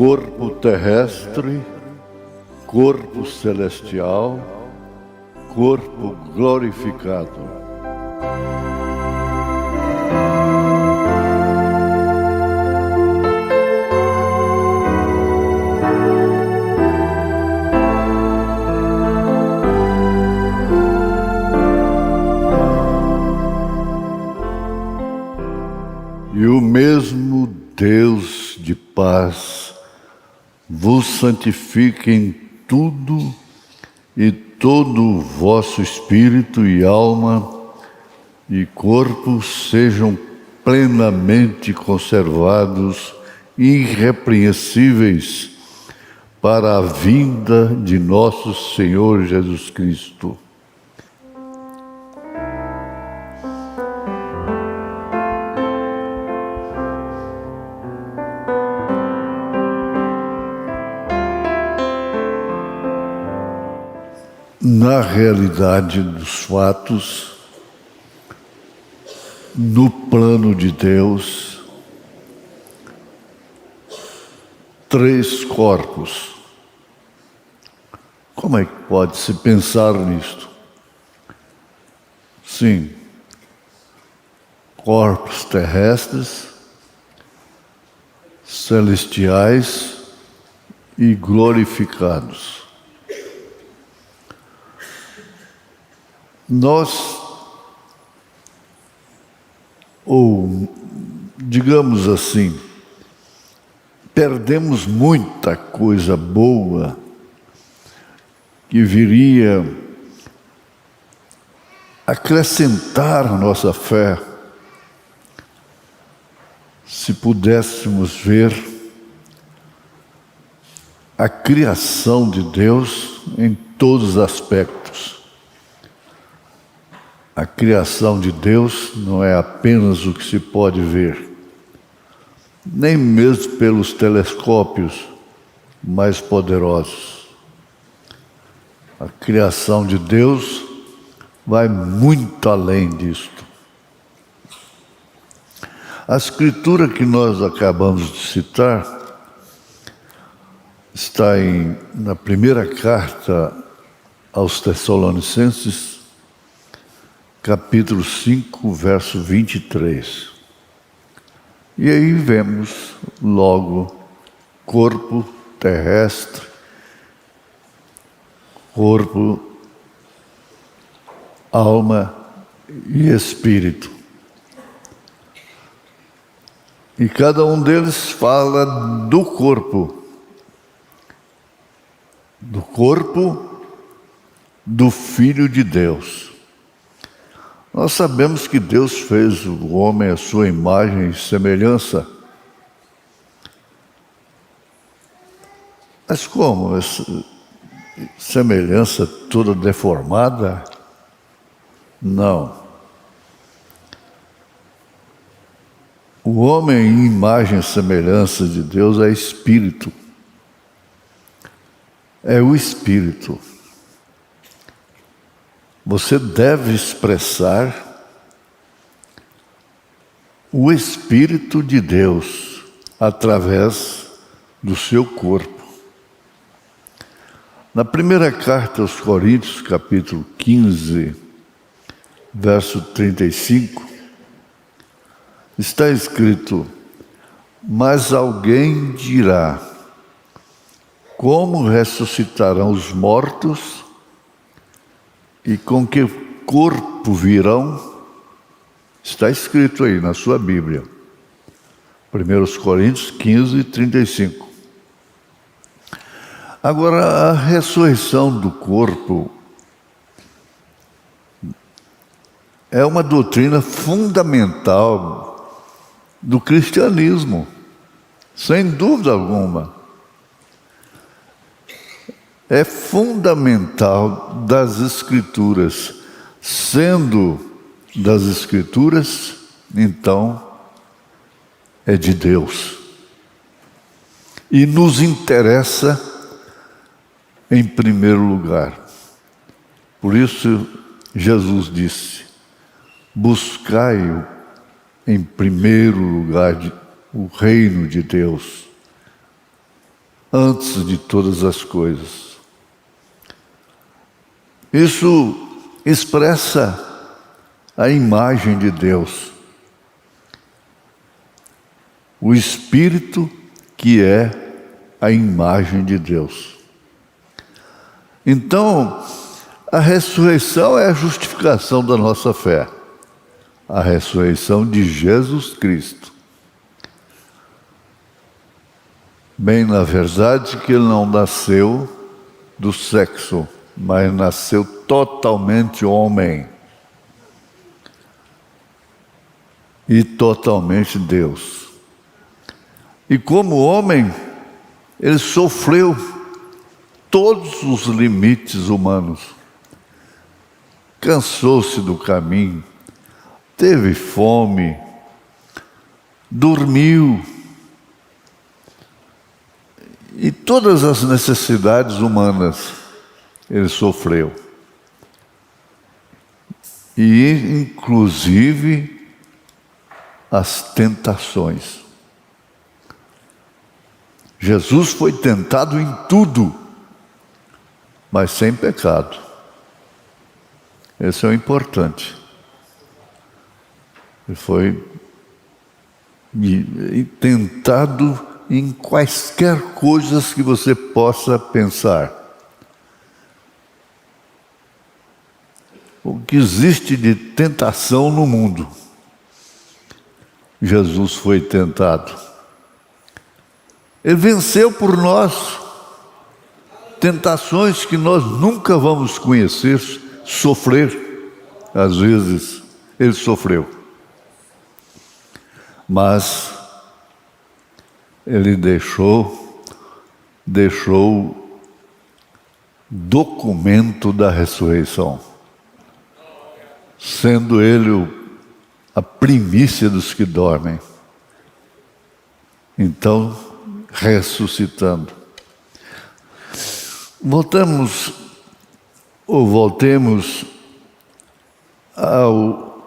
corpo terrestre, corpo celestial, corpo glorificado. E o mesmo Deus de paz vos santifique em tudo, e todo o vosso espírito e alma e corpo sejam plenamente conservados, irrepreensíveis, para a vinda de nosso Senhor Jesus Cristo. Na realidade dos fatos, no plano de Deus, 3 corpos. Como é que pode-se pensar nisto? Sim, corpos terrestres, celestiais e glorificados. Nós, ou digamos assim, perdemos muita coisa boa que viria acrescentar a nossa fé se pudéssemos ver a criação de Deus em todos os aspectos. A criação de Deus não é apenas o que se pode ver, nem mesmo pelos telescópios mais poderosos. A criação de Deus vai muito além disto. A escritura que nós acabamos de citar está na primeira carta aos Tessalonicenses, capítulo 5, verso 23. E aí vemos logo corpo terrestre, corpo, alma e espírito. E cada um deles fala do corpo do Filho de Deus. Nós sabemos que Deus fez o homem à sua imagem e semelhança. Mas como? Essa semelhança toda deformada? Não. O homem em imagem e semelhança de Deus é espírito. É o espírito. Você deve expressar o Espírito de Deus através do seu corpo. Na primeira carta aos Coríntios, capítulo 15, verso 35, está escrito: mas alguém dirá, como ressuscitarão os mortos? E com que corpo virão? Está escrito aí na sua Bíblia. 1 Coríntios 15, 35. Agora, a ressurreição do corpo é uma doutrina fundamental do cristianismo, sem dúvida alguma. É fundamental das Escrituras. Sendo das Escrituras, então, é de Deus. E nos interessa em primeiro lugar. Por isso, Jesus disse: buscai em primeiro lugar o reino de Deus antes de todas as coisas. Isso expressa a imagem de Deus, o Espírito que é a imagem de Deus. Então, a ressurreição é a justificação da nossa fé, a ressurreição de Jesus Cristo. Bem, na verdade, que ele não nasceu do sexo, mas nasceu totalmente homem e totalmente Deus. E como homem, ele sofreu todos os limites humanos. Cansou-se do caminho, teve fome, dormiu, e todas as necessidades humanas ele sofreu. E inclusive as tentações. Jesus foi tentado em tudo, mas sem pecado. Esse é o importante. Ele foi tentado em quaisquer coisas que você possa pensar. O que existe de tentação no mundo, Jesus foi tentado. Ele venceu por nós tentações que nós nunca vamos conhecer, sofrer. Às vezes, ele sofreu. Mas ele deixou documento da ressurreição, sendo ele a primícia dos que dormem. Então, ressuscitando. Voltemos ao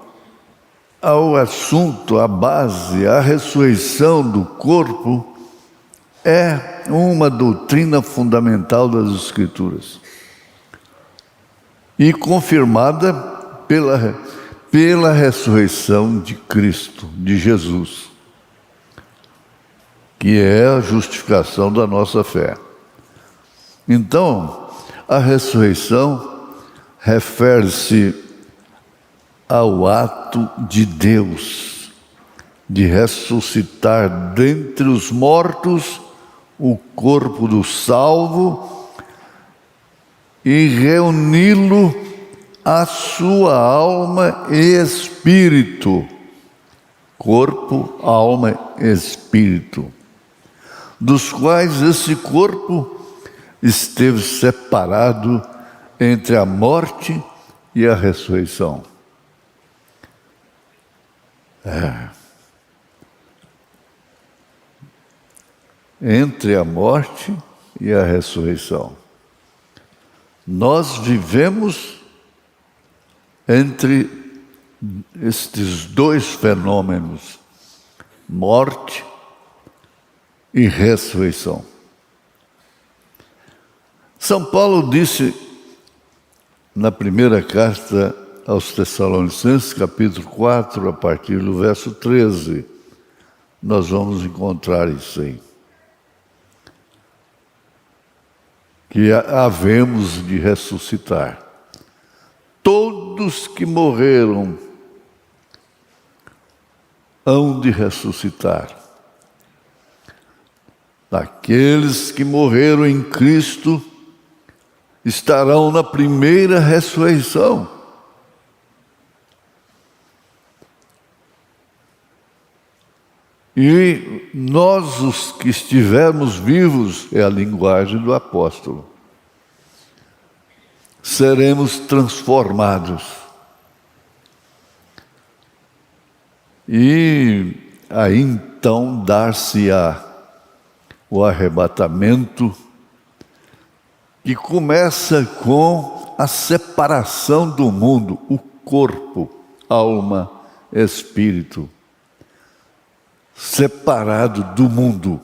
assunto, à base. A ressurreição do corpo é uma doutrina fundamental das Escrituras e confirmada pela ressurreição de Cristo, de Jesus, que é a justificação da nossa fé. Então, a ressurreição refere-se ao ato de Deus de ressuscitar dentre os mortos o corpo do salvo e reuni-lo à sua alma e espírito. Corpo, alma e espírito, dos quais esse corpo esteve separado entre a morte e a ressurreição. Entre a morte e a ressurreição. Nós vivemos entre estes dois fenômenos, morte e ressurreição. São Paulo disse na primeira carta aos Tessalonicenses, capítulo 4, a partir do verso 13, nós vamos encontrar isso aí. Que havemos de ressuscitar. Todos que morreram hão de ressuscitar. Aqueles que morreram em Cristo estarão na primeira ressurreição. E nós, os que estivermos vivos, é a linguagem do apóstolo, seremos transformados. E aí então dar-se-á o arrebatamento, que começa com a separação do mundo, o corpo, alma, espírito, separado do mundo.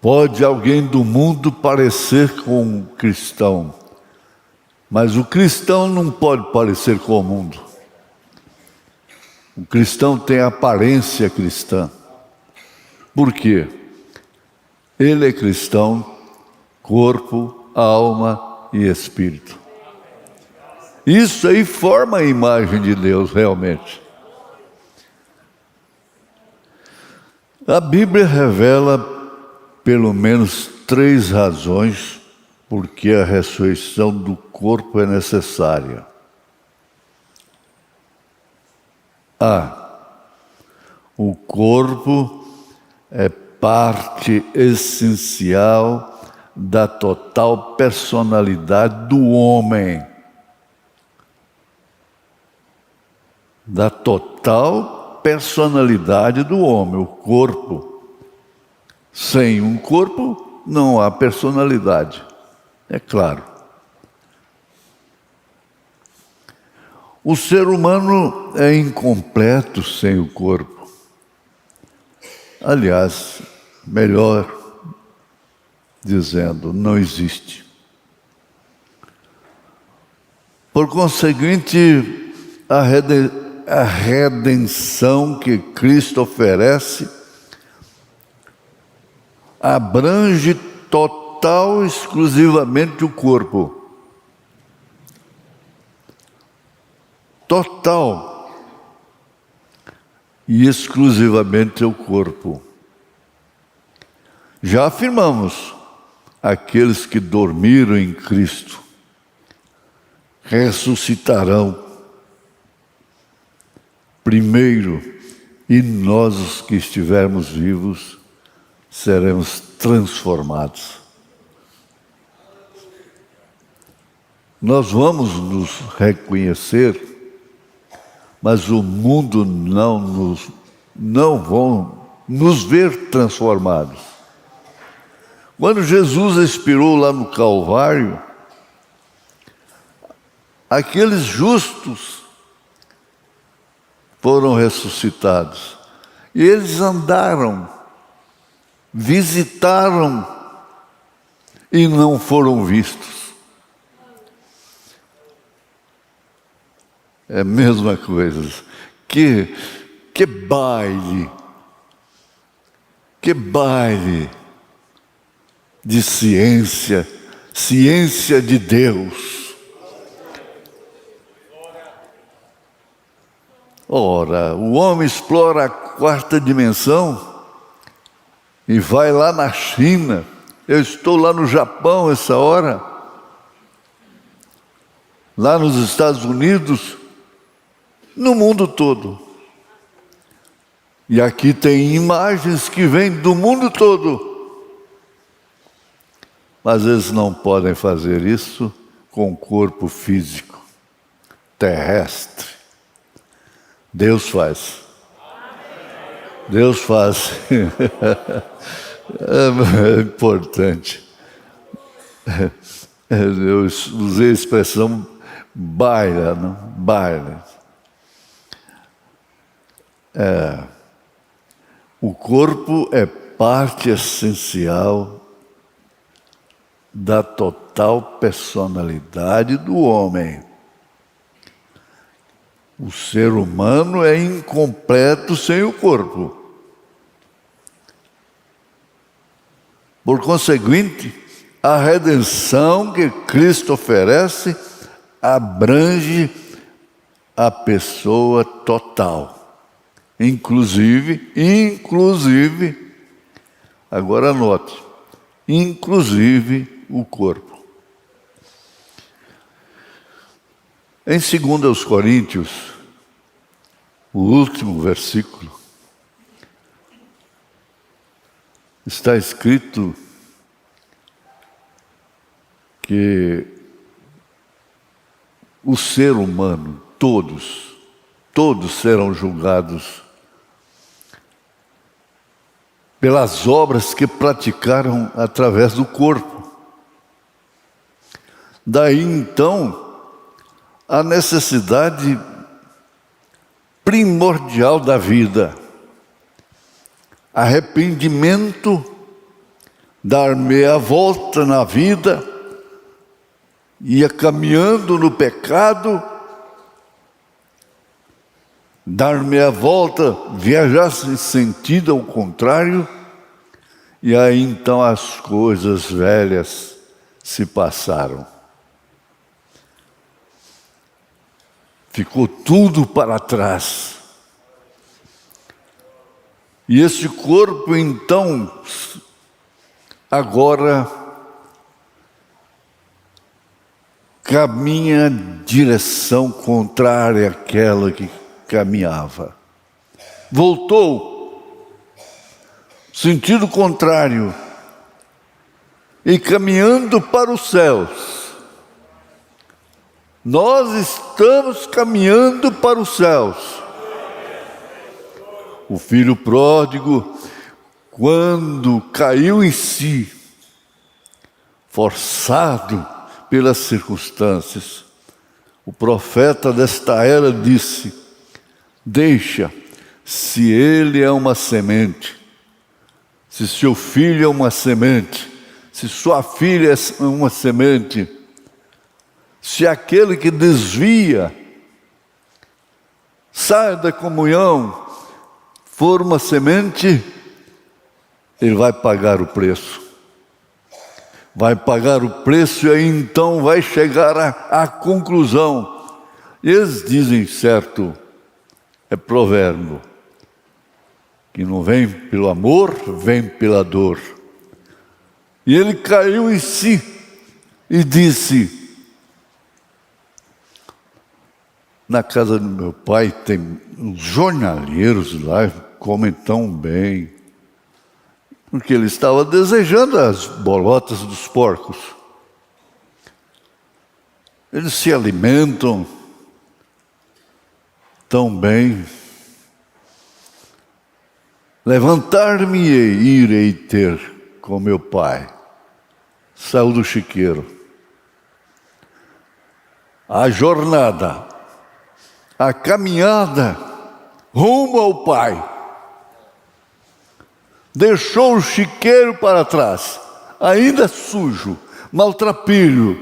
Pode alguém do mundo parecer com um cristão, mas o cristão não pode parecer com o mundo. O cristão tem aparência cristã. Por quê? Ele é cristão, corpo, alma e espírito. Isso aí forma a imagem de Deus realmente. A Bíblia revela pelo menos 3 razões por que a ressurreição do corpo é necessária. O corpo é parte essencial da total personalidade do homem. Da total personalidade do homem, o corpo. Sem um corpo, não há personalidade, é claro. O ser humano é incompleto sem o corpo. Aliás, melhor dizendo, não existe. Por conseguinte, a redenção que Cristo oferece abrange total, exclusivamente o corpo. Total e exclusivamente o corpo. Já afirmamos, aqueles que dormiram em Cristo ressuscitarão primeiro, e nós, os que estivermos vivos, seremos transformados. Nós vamos nos reconhecer, mas o mundo não vão nos ver transformados. Quando Jesus expirou lá no Calvário, aqueles justos foram ressuscitados. E eles andaram, visitaram e não foram vistos. É a mesma coisa. Que baile! Que baile de ciência de Deus. Ora, o homem explora a 4ª dimensão e vai lá na China. Eu estou lá no Japão essa hora, lá nos Estados Unidos, no mundo todo. E aqui tem imagens que vêm do mundo todo. Mas eles não podem fazer isso com o corpo físico, terrestre. Deus faz. Deus faz. É importante. Eu usei a expressão baila, não? Baila. O corpo é parte essencial da total personalidade do homem. O ser humano é incompleto sem o corpo. Por conseguinte, a redenção que Cristo oferece abrange a pessoa total. Inclusive, agora anote, inclusive o corpo. Em 2 Coríntios, o último versículo, está escrito que o ser humano, todos serão julgados pelas obras que praticaram através do corpo. Daí então, a necessidade primordial da vida, arrependimento dar meia volta na vida, ia caminhando no pecado, dar meia volta, viajar em sentido ao contrário, e aí então as coisas velhas se passaram. Ficou tudo para trás. E esse corpo então, agora, caminha em direção contrária àquela que caminhava. Voltou, sentido contrário, e caminhando para os céus. Nós estamos caminhando para os céus. O filho pródigo, quando caiu em si, forçado pelas circunstâncias, o profeta desta era disse: deixa, se ele é uma semente, se seu filho é uma semente, se sua filha é uma semente, se aquele que desvia, sai da comunhão, for uma semente, ele vai pagar o preço. Vai pagar o preço e aí então vai chegar à conclusão. Eles dizem certo, é provérbio, que não vem pelo amor, vem pela dor. E ele caiu em si e disse: na casa do meu pai tem uns jornaleiros lá, comem tão bem. Porque ele estava desejando as bolotas dos porcos. Eles se alimentam tão bem. Levantar-me-ei e irei ter com meu pai. Saiu do chiqueiro. A jornada, a caminhada rumo ao pai. Deixou o chiqueiro para trás, ainda sujo, maltrapilho,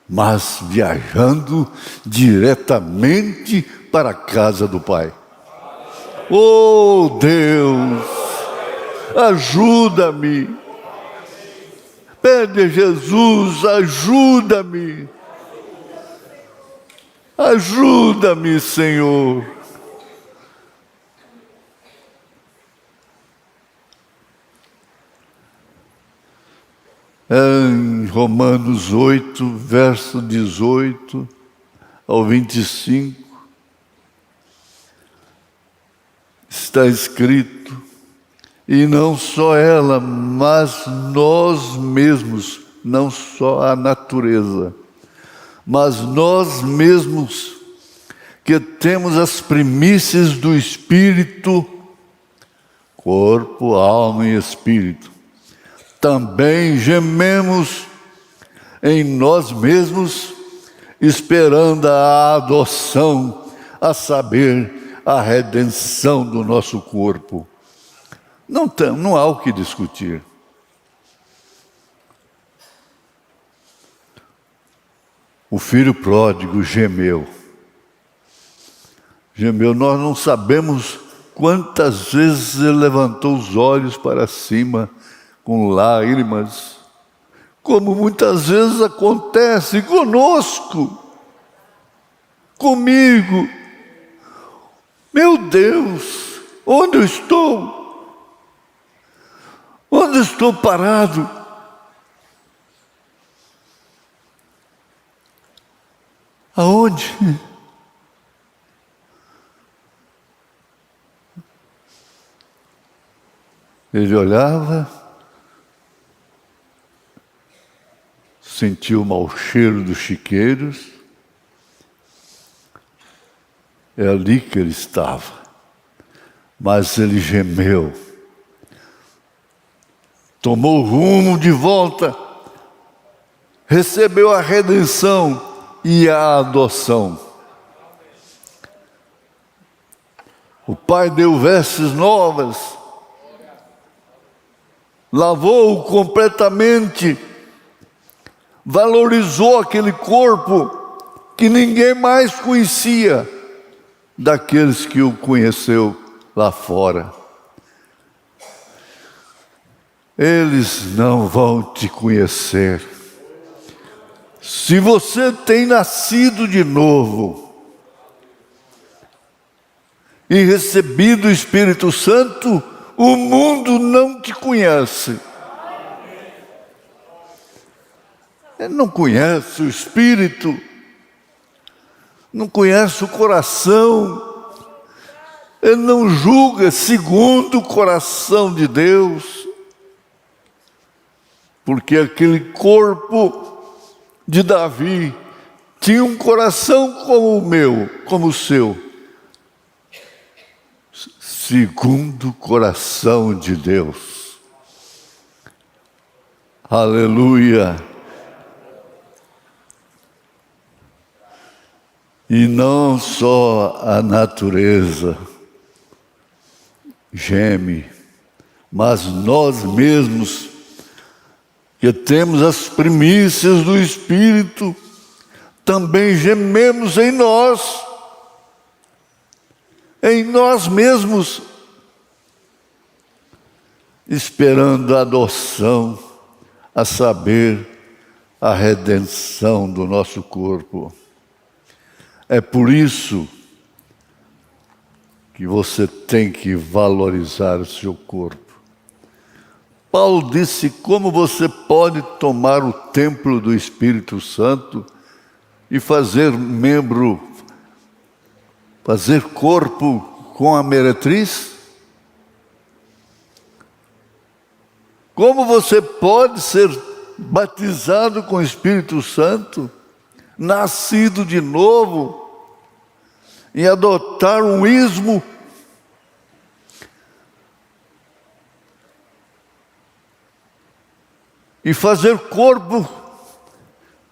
mas viajando diretamente para a casa do Pai. Oh Deus, ajuda-me. Pede a Jesus, ajuda-me. Ajuda-me, Senhor. Em Romanos 8, verso 18 ao 25, está escrito: e não só ela, mas nós mesmos, não só a natureza, mas nós mesmos, que temos as primícias do Espírito, corpo, alma e espírito, também gememos em nós mesmos, esperando a adoção, a saber, a redenção do nosso corpo. Não há o que discutir. O filho pródigo gemeu. Gemeu, nós não sabemos quantas vezes ele levantou os olhos para cima, com lágrimas, como muitas vezes acontece conosco, comigo. Meu Deus, onde eu estou? Onde estou parado? Aonde? Ele olhava, sentiu o mau cheiro dos chiqueiros, é ali que ele estava, mas ele gemeu, tomou rumo de volta, recebeu a redenção e a adoção. O Pai deu vestes novas, lavou-o completamente, valorizou aquele corpo que ninguém mais conhecia daqueles que o conheceu lá fora. Eles não vão te conhecer. Se você tem nascido de novo e recebido o Espírito Santo, o mundo não te conhece. Ele não conhece o Espírito, não conhece o coração, ele não julga segundo o coração de Deus, porque aquele corpo de Davi tinha um coração como o meu, como o seu, segundo o coração de Deus. Aleluia! E não só a natureza geme, mas nós mesmos, que temos as primícias do Espírito, também gememos em nós mesmos, esperando a adoção, a saber, a redenção do nosso corpo. É por isso que você tem que valorizar o seu corpo. Paulo disse: como você pode tomar o templo do Espírito Santo e fazer corpo com a meretriz? Como você pode ser batizado com o Espírito Santo, nascido de novo, e adotar um ismo e fazer corpo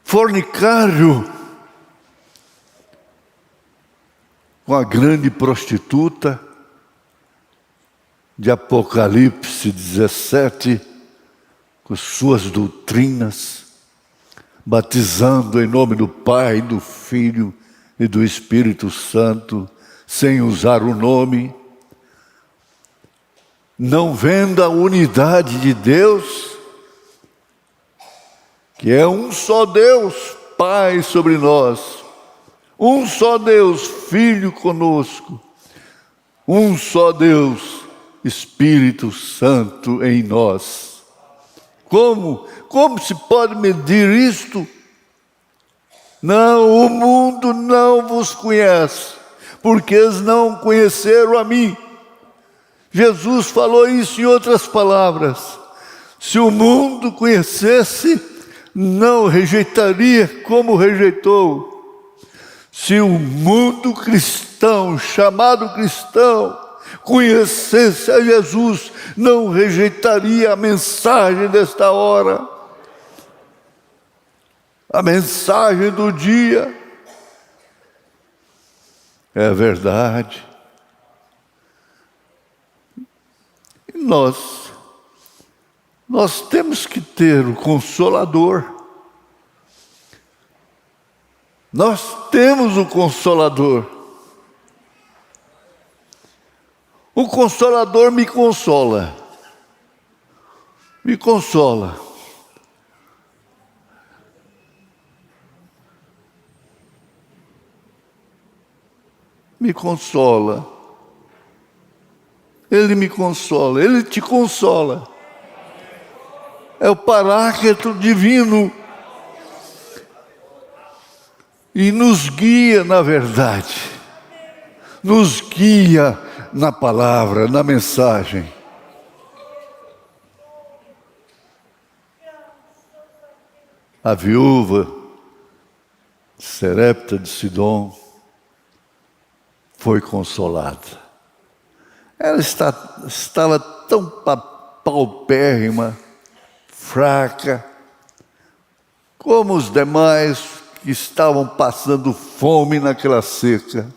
fornicário com a grande prostituta de Apocalipse 17, com suas doutrinas, batizando em nome do Pai, do Filho e do Espírito Santo, sem usar o nome, não vendo a unidade de Deus, que é um só Deus, Pai sobre nós, um só Deus, Filho conosco, um só Deus, Espírito Santo em nós. Como se pode medir isto? Não, o mundo não vos conhece, porque eles não conheceram a mim. Jesus falou isso em outras palavras. Se o mundo conhecesse, não rejeitaria como rejeitou. Se o mundo cristão, chamado cristão, conhecesse a Jesus, não rejeitaria a mensagem desta hora. A mensagem do dia é verdade. E nós temos que ter o Consolador. Nós temos o Consolador. O Consolador me consola. Me consola. Me consola. Ele me consola, Ele te consola. É o Paráclito divino. E nos guia na verdade. Nos guia na palavra, na mensagem. A viúva Serepta de Sidom foi consolada. Ela estava tão paupérrima, fraca, como os demais que estavam passando fome naquela seca.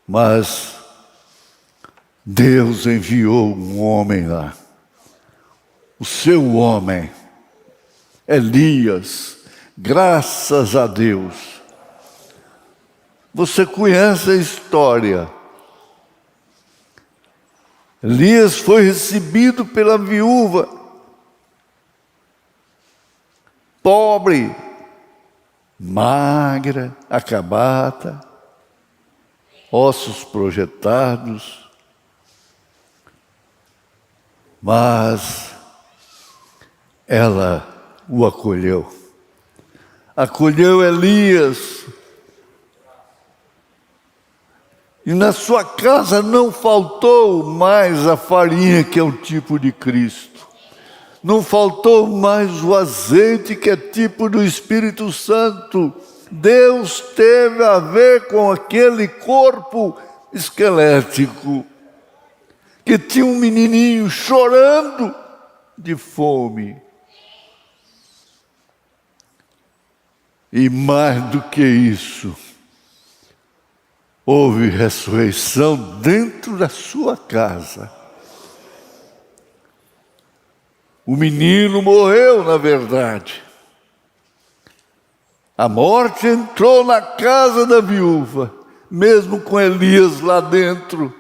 Mas Deus enviou um homem lá, o seu homem, Elias, graças a Deus. Você conhece a história. Elias foi recebido pela viúva, pobre, magra, acabada, ossos projetados, mas ela o acolheu. Acolheu Elias. E na sua casa não faltou mais a farinha, que é o tipo de Cristo. Não faltou mais o azeite, que é tipo do Espírito Santo. Deus teve a ver com aquele corpo esquelético, que tinha um menininho chorando de fome. E mais do que isso, houve ressurreição dentro da sua casa. O menino morreu, na verdade. A morte entrou na casa da viúva, mesmo com Elias lá dentro.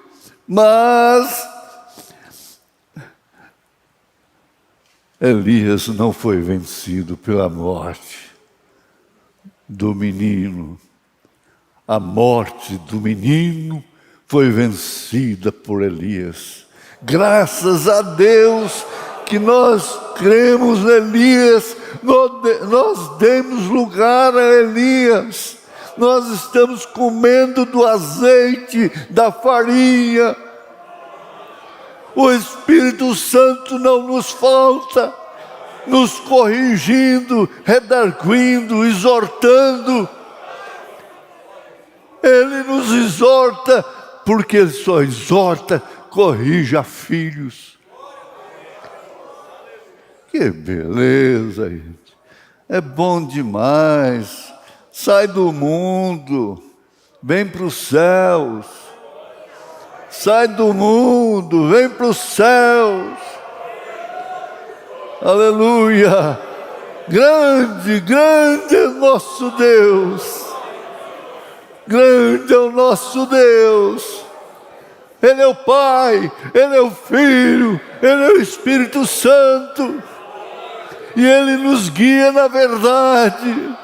Mas Elias não foi vencido pela morte do menino. A morte do menino foi vencida por Elias. Graças a Deus que nós cremos em Elias, nós demos lugar a Elias. Nós estamos comendo do azeite, da farinha. O Espírito Santo não nos falta, nos corrigindo, redarguindo, exortando. Ele nos exorta, porque Ele só exorta, corrige a filhos. Que beleza, gente. É bom demais. Sai do mundo, vem para os céus. Sai do mundo, vem para os céus. Aleluia. Grande, grande é nosso Deus. Grande é o nosso Deus. Ele é o Pai, Ele é o Filho, Ele é o Espírito Santo. E Ele nos guia na verdade.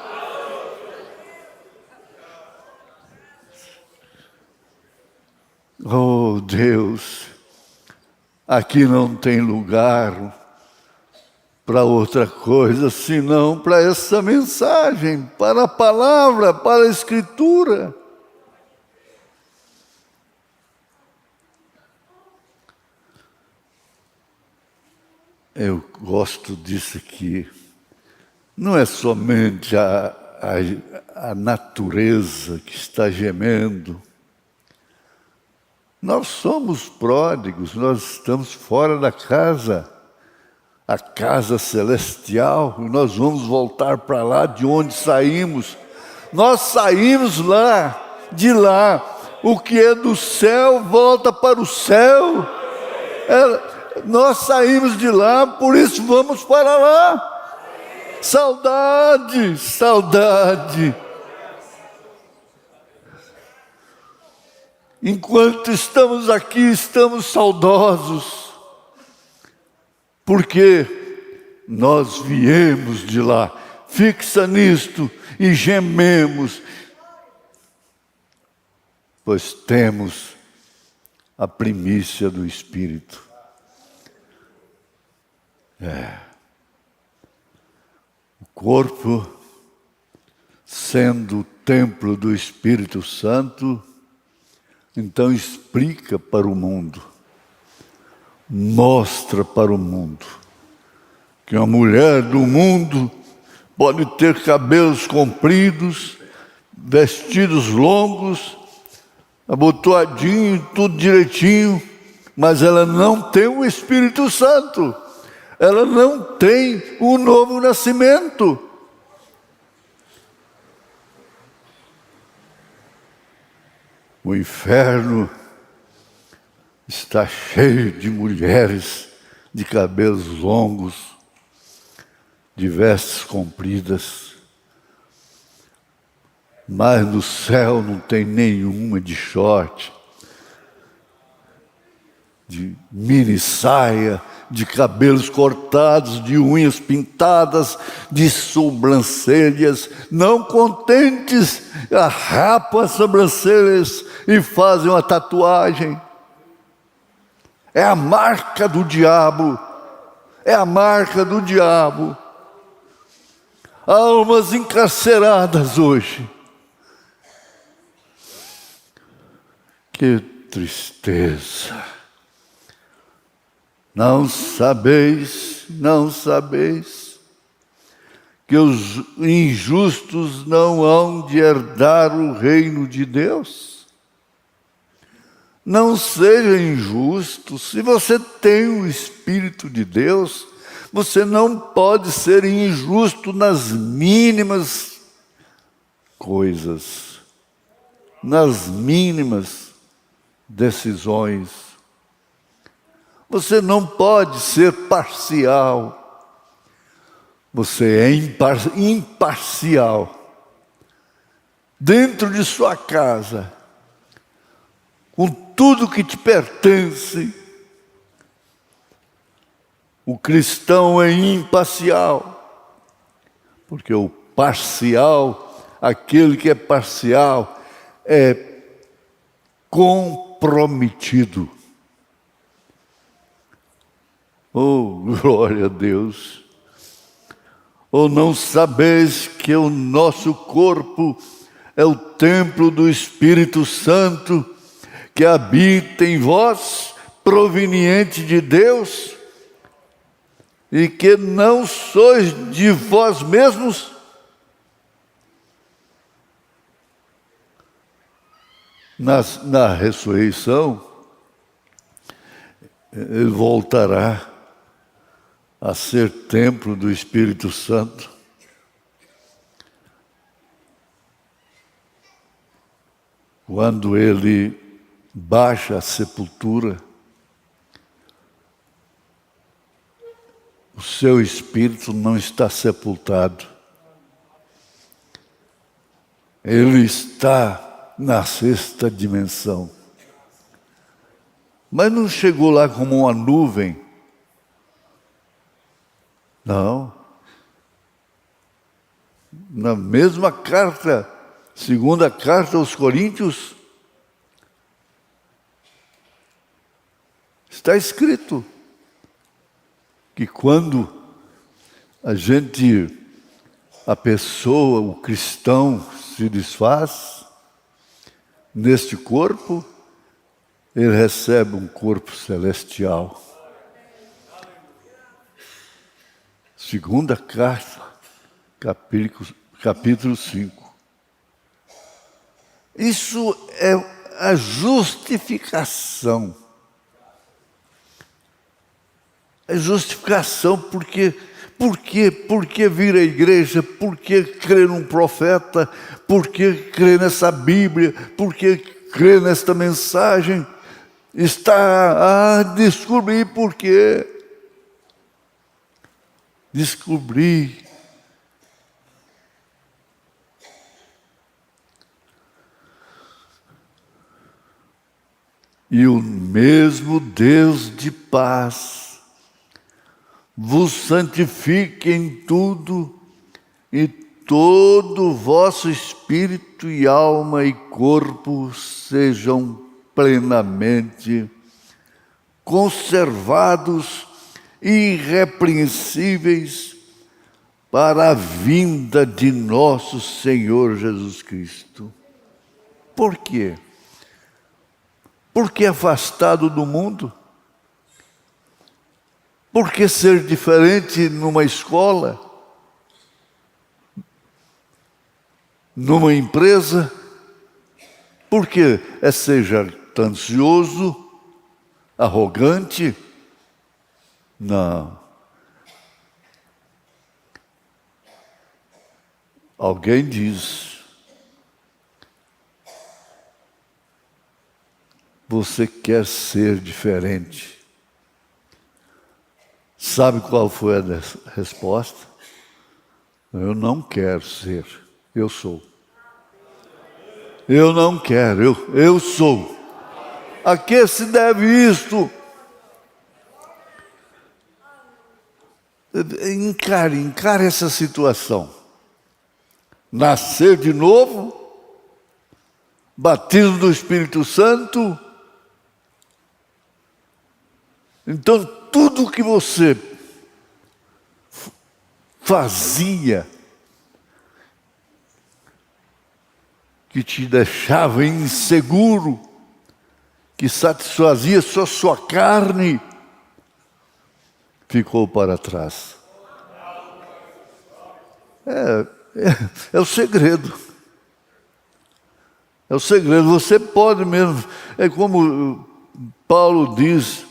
Oh Deus, aqui não tem lugar para outra coisa, senão para essa mensagem, para a palavra, para a Escritura. Eu gosto disso aqui. Não é somente a natureza que está gemendo. Nós somos pródigos, nós estamos fora da casa, a casa celestial, e nós vamos voltar para lá de onde saímos. Nós saímos lá, de lá. O que é do céu volta para o céu. Nós saímos de lá, por isso vamos para lá. Saudade, saudade. Enquanto estamos aqui, estamos saudosos, porque nós viemos de lá. Fixa nisto e gememos, pois temos a primícia do Espírito. O corpo, sendo o templo do Espírito Santo, então explica para o mundo, mostra para o mundo, que uma mulher do mundo pode ter cabelos compridos, vestidos longos, abotoadinho, tudo direitinho, mas ela não tem o Espírito Santo, ela não tem o novo nascimento. O inferno está cheio de mulheres de cabelos longos, de vestes compridas, mas no céu não tem nenhuma de short, de mini saia, de cabelos cortados, de unhas pintadas, de sobrancelhas. Não contentes, arrapam as sobrancelhas e fazem uma tatuagem. É a marca do diabo. É a marca do diabo. Almas encarceradas hoje. Que tristeza. Não sabeis que os injustos não hão de herdar o reino de Deus? Não seja injusto. Se você tem o Espírito de Deus, você não pode ser injusto nas mínimas coisas, nas mínimas decisões. Você não pode ser parcial. Você é imparcial. Dentro de sua casa, com tudo que te pertence, o cristão é imparcial. Porque o parcial, aquele que é parcial, é comprometido. Oh, glória a Deus! Ou não sabeis que o nosso corpo é o templo do Espírito Santo que habita em vós, proveniente de Deus, e que não sois de vós mesmos? Na ressurreição, ele voltará a ser templo do Espírito Santo. Quando ele baixa a sepultura, o seu espírito não está sepultado. Ele está na sexta dimensão. Mas não chegou lá como uma nuvem. Não. Na mesma carta, segunda carta aos Coríntios, está escrito que quando a pessoa, o cristão, se desfaz neste corpo, ele recebe um corpo celestial. Segunda carta, capítulo 5. Isso é a justificação. É justificação porque vir à igreja, porque crer num profeta, porque crer nessa Bíblia, porque crer nesta mensagem, está a descobrir por quê. Descobrir. E o mesmo Deus de paz vos santifique em tudo, e todo o vosso espírito e alma e corpo sejam plenamente conservados irrepreensíveis para a vinda de nosso Senhor Jesus Cristo. Por quê? Porque afastado do mundo? Por que ser diferente numa escola? Numa empresa? Por que é ser jactancioso, arrogante? Não. Alguém diz: você quer ser diferente. Sabe qual foi a resposta? Eu não quero ser, eu sou. Eu não quero, eu sou. A que se deve isto? Encare essa situação. Nascer de novo, batismo do Espírito Santo. Então, tudo que você fazia, que te deixava inseguro, que satisfazia só sua carne, ficou para trás. É o segredo. É o segredo. Você pode mesmo, é como Paulo diz,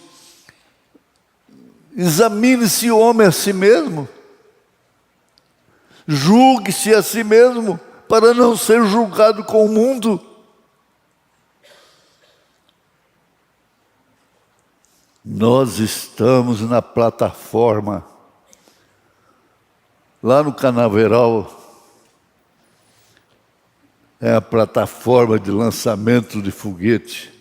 examine-se o homem a si mesmo, julgue-se a si mesmo, para não ser julgado com o mundo. Nós estamos na plataforma, lá no Canaveral, é a plataforma de lançamento de foguete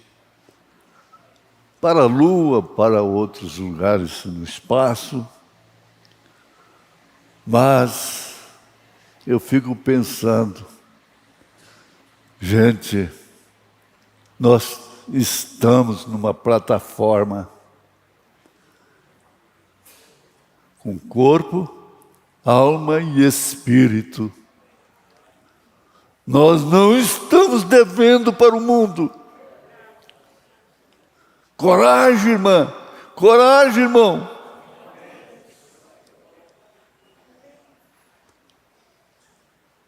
para a Lua, para outros lugares no espaço. Mas eu fico pensando, gente, nós estamos numa plataforma com corpo, alma e espírito. Nós não estamos devendo para o mundo. Coragem, irmã. Coragem, irmão.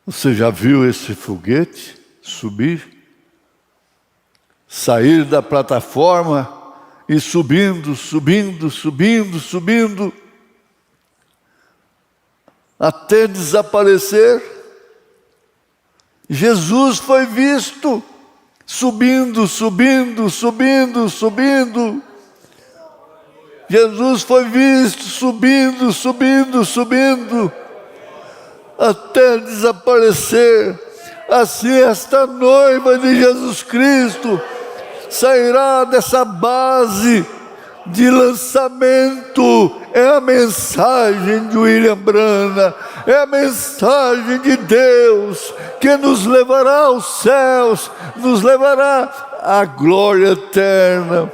Você já viu esse foguete subir? Sair da plataforma e subindo, subindo, subindo, subindo, até desaparecer? Jesus foi visto subindo, subindo, subindo, subindo. Jesus foi visto subindo, subindo, subindo, até desaparecer. Assim esta noiva de Jesus Cristo sairá dessa base de lançamento. É a mensagem de William Branham, é a mensagem de Deus que nos levará aos céus, nos levará à glória eterna.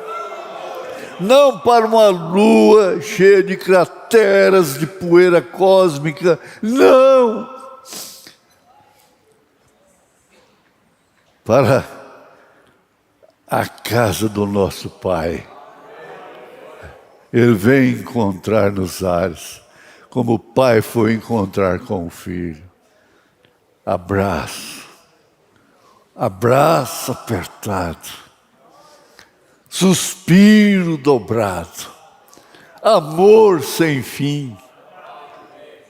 Não para uma lua cheia de crateras de poeira cósmica, não. Para a casa do nosso Pai. Ele vem encontrar nos ares, como o pai foi encontrar com o filho. Abraço, abraço apertado, suspiro dobrado, amor sem fim.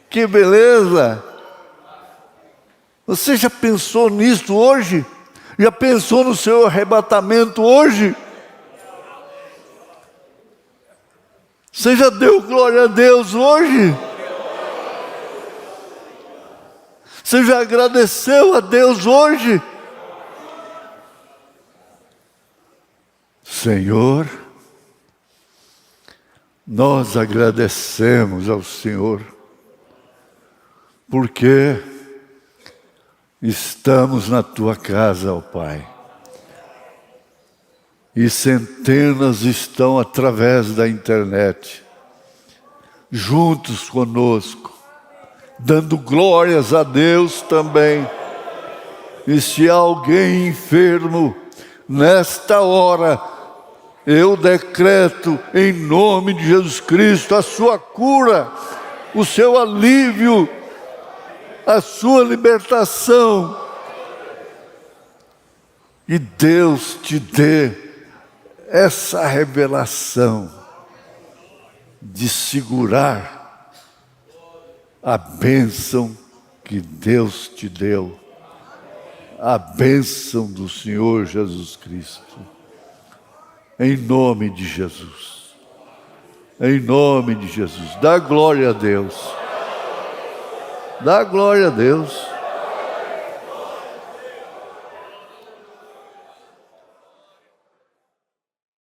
Que beleza! Você já pensou nisso hoje? Já pensou no seu arrebatamento hoje? Você já deu glória a Deus hoje? Você já agradeceu a Deus hoje? Senhor, nós agradecemos ao Senhor, porque estamos na Tua casa, ó Pai. E centenas estão através da internet, juntos conosco, dando glórias a Deus também. E se há alguém enfermo, nesta hora, eu decreto em nome de Jesus Cristo a sua cura, o seu alívio, a sua libertação. E Deus te dê essa revelação de segurar a bênção que Deus te deu, a bênção do Senhor Jesus Cristo. Em nome de Jesus. Em nome de Jesus. Dá glória a Deus. Dá glória a Deus.